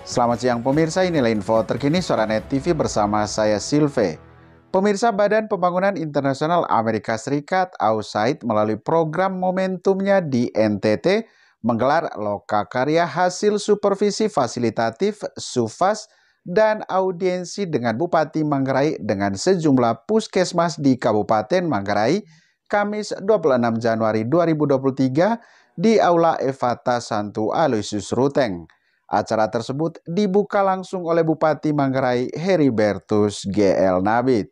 Selamat siang pemirsa, inilah info terkini Soranet TV bersama saya Silve. Pemirsa, Badan Pembangunan Internasional Amerika Serikat (USAID) melalui program momentumnya di NTT menggelar lokakarya hasil supervisi fasilitatif (SUFAS) dan audiensi dengan Bupati Manggarai dengan sejumlah puskesmas di Kabupaten Manggarai Kamis 26 Januari 2023 di Aula Evata Santu Aloysius Ruteng. Acara tersebut dibuka langsung oleh Bupati Manggarai Heribertus GL Nabit.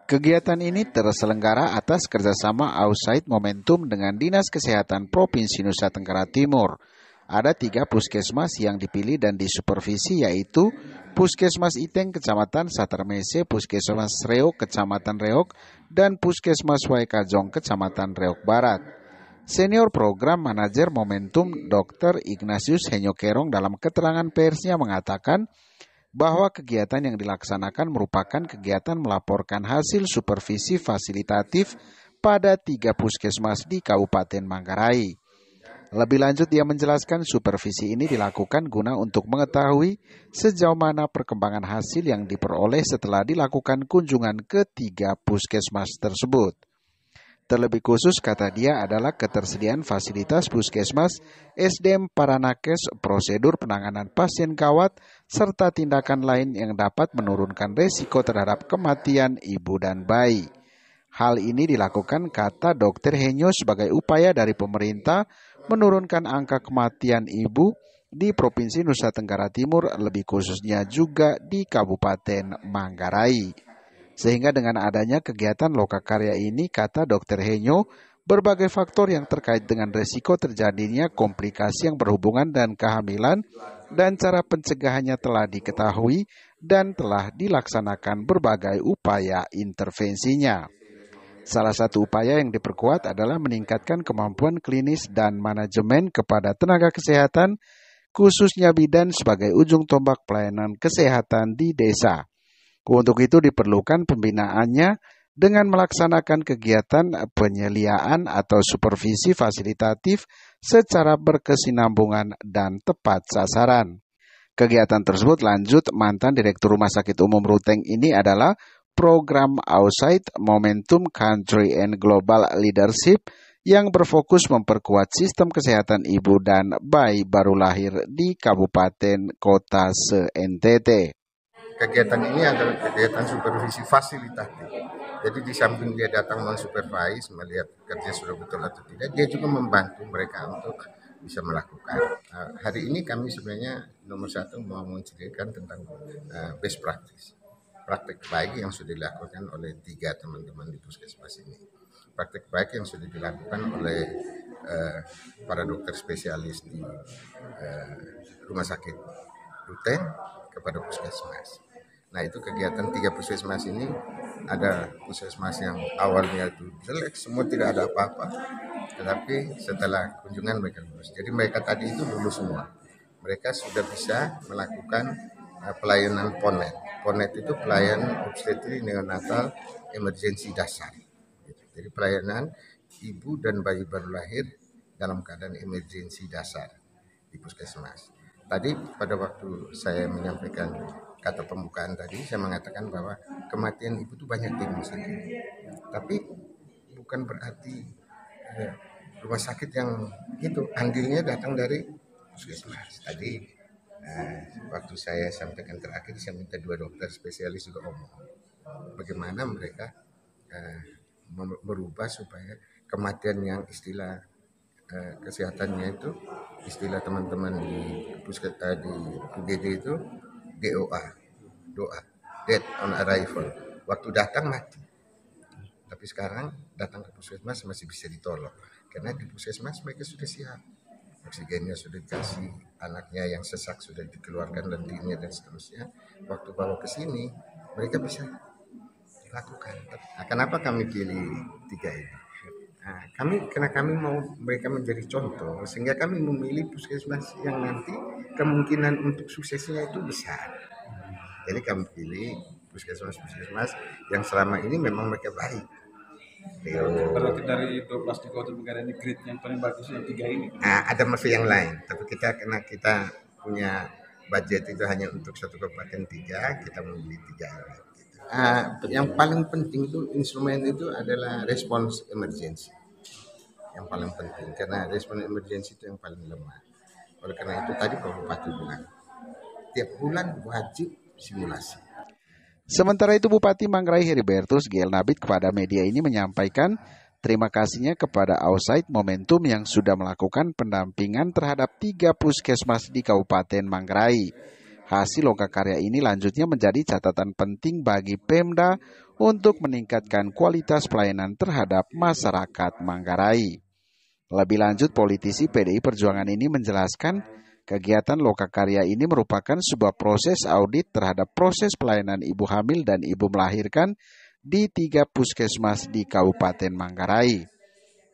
Kegiatan ini terselenggara atas kerjasama USAID Momentum dengan Dinas Kesehatan Provinsi Nusa Tenggara Timur. Ada 3 puskesmas yang dipilih dan disupervisi, yaitu Puskesmas Iteng Kecamatan Satermese, Puskesmas Reok Kecamatan Reok, dan Puskesmas Waikajong Kecamatan Reok Barat. Senior Program Manajer Momentum Dr. Ignatius Henyokerong dalam keterangan persnya mengatakan bahwa kegiatan yang dilaksanakan merupakan kegiatan melaporkan hasil supervisi fasilitatif pada 3 puskesmas di Kabupaten Manggarai. Lebih lanjut, dia menjelaskan supervisi ini dilakukan guna untuk mengetahui sejauh mana perkembangan hasil yang diperoleh setelah dilakukan kunjungan ke 3 puskesmas tersebut. Terlebih khusus, kata dia, adalah ketersediaan fasilitas puskesmas, SDM para nakes, prosedur penanganan pasien gawat, serta tindakan lain yang dapat menurunkan resiko terhadap kematian ibu dan bayi. Hal ini dilakukan, kata Dr. Henyo, sebagai upaya dari pemerintah menurunkan angka kematian ibu di Provinsi Nusa Tenggara Timur, lebih khususnya juga di Kabupaten Manggarai. Sehingga dengan adanya kegiatan lokakarya ini, kata Dr. Henyo, berbagai faktor yang terkait dengan resiko terjadinya komplikasi yang berhubungan dan kehamilan dan cara pencegahannya telah diketahui dan telah dilaksanakan berbagai upaya intervensinya. Salah satu upaya yang diperkuat adalah meningkatkan kemampuan klinis dan manajemen kepada tenaga kesehatan, khususnya bidan sebagai ujung tombak pelayanan kesehatan di desa. Untuk itu diperlukan pembinaannya dengan melaksanakan kegiatan penyeliaan atau supervisi fasilitatif secara berkesinambungan dan tepat sasaran. Kegiatan tersebut, lanjut mantan Direktur Rumah Sakit Umum Ruteng ini, adalah program USAID Momentum Country and Global Leadership yang berfokus memperkuat sistem kesehatan ibu dan bayi baru lahir di kabupaten kota se-NTT. Kegiatan ini adalah kegiatan supervisi fasilitatif. Jadi di samping dia datang mensupervise, melihat kerja sudah betul atau tidak, dia juga membantu mereka untuk bisa melakukan. Hari ini kami sebenarnya nomor 1 mau menceritakan tentang best practice. Praktek baik yang sudah dilakukan oleh 3 teman-teman di puskesmas ini. Praktek baik yang sudah dilakukan oleh para dokter spesialis di rumah sakit Ruteng kepada puskesmas. Nah, itu kegiatan 3 puskesmas ini, ada puskesmas yang awalnya itu jelek, semua tidak ada apa-apa, tetapi setelah kunjungan mereka lulus. Jadi mereka tadi itu lulus semua. Mereka sudah bisa melakukan pelayanan PONET. PONET itu pelayanan obstetri neonatal emergensi dasar. Jadi pelayanan ibu dan bayi baru lahir dalam keadaan emergensi dasar di puskesmas. Tadi pada waktu saya menyampaikan kata pembukaan tadi, saya mengatakan bahwa kematian ibu itu banyak di rumah sakit. Tapi bukan berarti rumah sakit yang itu andilnya datang dari puskesmas. Tadi waktu saya sampaikan terakhir, saya minta 2 dokter spesialis juga ngomong bagaimana mereka merubah supaya kematian yang istilah kesehatannya itu, istilah teman-teman di UGD itu DOA, death on arrival, waktu datang mati. Tapi sekarang datang ke puskesmas masih bisa ditolong, karena di puskesmas mereka sudah siap, oksigennya sudah dikasih, anaknya yang sesak sudah dikeluarkan lendirnya dan seterusnya. Waktu bawa ke sini mereka bisa lakukan. Nah, kenapa kami pilih 3 ini? Karena kami mau mereka menjadi contoh, sehingga kami memilih puskesmas yang nanti kemungkinan untuk suksesnya itu besar. Jadi kami pilih puskesmas yang selama ini memang mereka baik. Berarti dari 12 di Kota Negara ini grade yang paling bagus yang 3 ini. Ada masih yang lain, tapi karena kita punya budget itu hanya untuk satu kabupaten 3, kita membeli 3 unit. Gitu. Yang paling penting itu instrumen itu adalah respons emergency. Yang paling penting karena respons emergency itu yang paling lemah. Oleh karena itu tadi Pak Bupati bilang tiap bulan wajib simulasi. Sementara itu Bupati Manggarai Heribertus Giel Nabit kepada media ini menyampaikan terima kasihnya kepada Ausaid Momentum yang sudah melakukan pendampingan terhadap 3 puskesmas di Kabupaten Manggarai. Hasil lokakarya ini lanjutnya menjadi catatan penting bagi Pemda untuk meningkatkan kualitas pelayanan terhadap masyarakat Manggarai. Lebih lanjut, politisi PDI Perjuangan ini menjelaskan kegiatan lokakarya ini merupakan sebuah proses audit terhadap proses pelayanan ibu hamil dan ibu melahirkan di 3 puskesmas di Kabupaten Manggarai.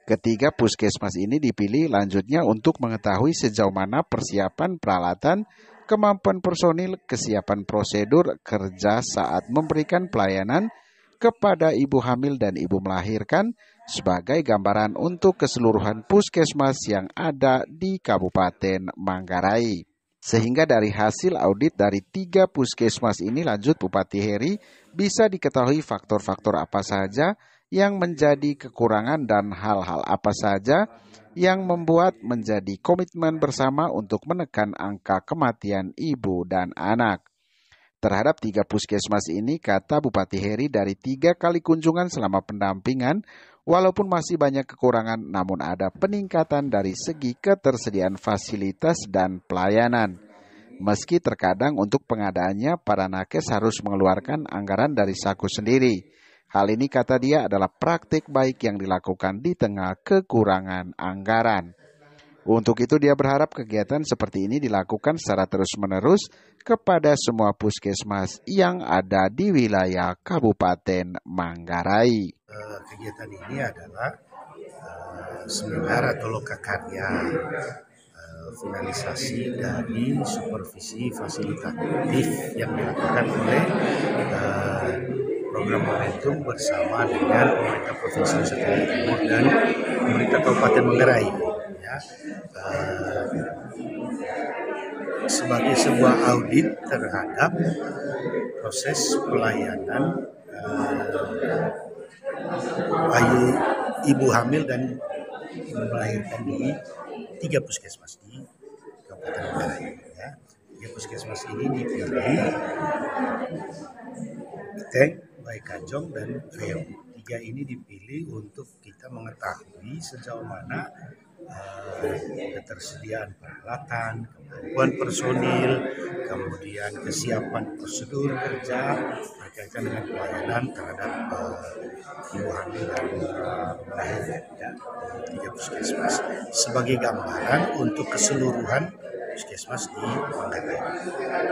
Ketiga puskesmas ini dipilih lanjutnya untuk mengetahui sejauh mana persiapan peralatan, kemampuan personil, kesiapan prosedur kerja saat memberikan pelayanan kepada ibu hamil dan ibu melahirkan sebagai gambaran untuk keseluruhan puskesmas yang ada di Kabupaten Manggarai. Sehingga dari hasil audit dari 3 puskesmas ini lanjut Bupati Heri bisa diketahui faktor-faktor apa saja yang menjadi kekurangan dan hal-hal apa saja yang membuat menjadi komitmen bersama untuk menekan angka kematian ibu dan anak. Terhadap 3 puskesmas ini, kata Bupati Heri, dari 3 kali kunjungan selama pendampingan, walaupun masih banyak kekurangan, namun ada peningkatan dari segi ketersediaan fasilitas dan pelayanan. Meski terkadang untuk pengadaannya, para nakes harus mengeluarkan anggaran dari saku sendiri. Hal ini, kata dia, adalah praktik baik yang dilakukan di tengah kekurangan anggaran. Untuk itu dia berharap kegiatan seperti ini dilakukan secara terus-menerus kepada semua puskesmas yang ada di wilayah Kabupaten Manggarai. Kegiatan ini adalah seminar atau lokakarya finalisasi dari supervisi fasilitatif yang dilakukan oleh program Momentum bersama dengan pemerintah Provinsi Nusa Tenggara Timur dan pemerintah Kabupaten Manggarai. Sebagai sebuah audit terhadap proses pelayanan ibu hamil dan melahirkan di 3 puskesmas di Kabupaten Manggarai. 3 puskesmas ini dipilih Beteng, Baikajong, dan Riau. 3 ini dipilih untuk kita mengetahui sejauh mana ketersediaan peralatan, kemampuan personil, kemudian kesiapan prosedur kerja berkaitan dengan pelayanan terhadap ibu hamil dan melahirkan di 3 puskesmas sebagai gambaran untuk keseluruhan puskesmas di Manggarai.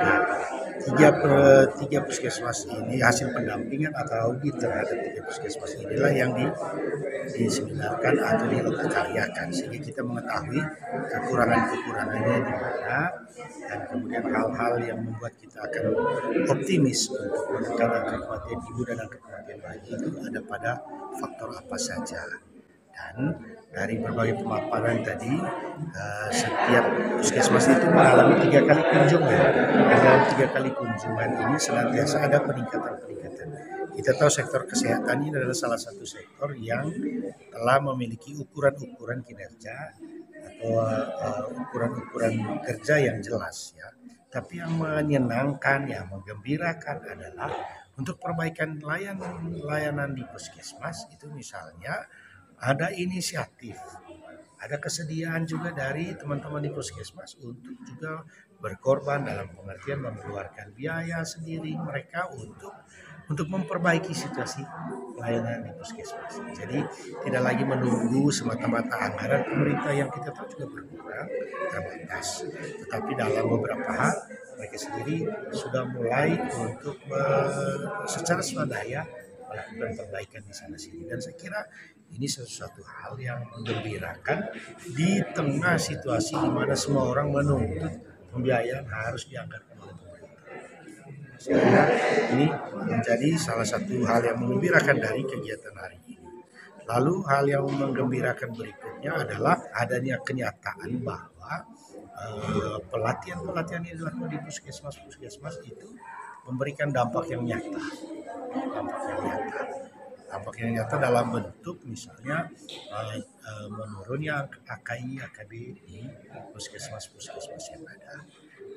Nah, 3 puskesmas ini hasil pendampingan atau audit terhadap 3 puskesmas inilah yang diseminarkan atau dilokakaryakan sehingga kita mengetahui kekurangan-kekurangannya di mana dan kemudian hal-hal yang membuat kita akan optimis untuk menekan angka kematian ibu dan angka kematian bayi itu ada pada faktor apa saja. Dan dari berbagai pemaparan tadi, setiap puskesmas itu mengalami 3 kali kunjungan. Dan dalam 3 kali kunjungan ini senantiasa ada peningkatan-peningkatan. Kita tahu sektor kesehatan ini adalah salah satu sektor yang telah memiliki ukuran-ukuran kinerja atau ukuran-ukuran kerja yang jelas ya. Tapi yang menyenangkan, yang menggembirakan adalah untuk perbaikan layanan di puskesmas itu misalnya ada inisiatif, ada kesediaan juga dari teman-teman di puskesmas untuk juga berkorban dalam pengertian mengeluarkan biaya sendiri mereka untuk memperbaiki situasi pelayanan di puskesmas. Jadi tidak lagi menunggu semata-mata anggaran pemerintah yang kita tahu juga berkurang, terbatas. Tetapi dalam beberapa hal mereka sendiri sudah mulai untuk secara swadaya melakukan perbaikan di sana sini. Dan saya kira ini sesuatu hal yang menggembirakan di tengah situasi di mana semua orang menuntut pembiayaan harus dianggarkan oleh pemerintah. Saya kira ini menjadi salah satu hal yang menggembirakan dari kegiatan hari ini. Lalu hal yang menggembirakan berikutnya adalah adanya kenyataan bahwa pelatihan yang dilakukan di puskesmas itu memberikan dampak yang nyata. Dampak yang nyata dalam bentuk misalnya menurunnya AKI AKB di puskesmas yang ada.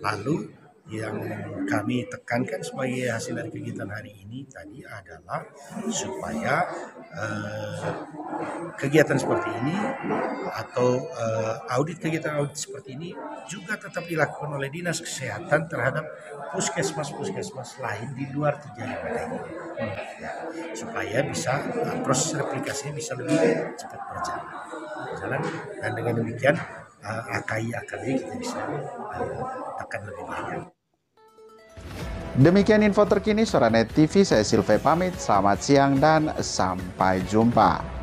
Lalu yang kami tekankan sebagai hasil dari kegiatan hari ini tadi adalah supaya kegiatan seperti ini atau kegiatan audit seperti ini juga tetap dilakukan oleh Dinas Kesehatan terhadap puskesmas lain di luar 3 ini, supaya bisa proses replikasinya bisa lebih cepat berjalan, dan dengan demikian AKI AKB kita bisa tekan lebih banyak. Demikian info terkini Soranet TV, saya Silve pamit, selamat siang dan sampai jumpa.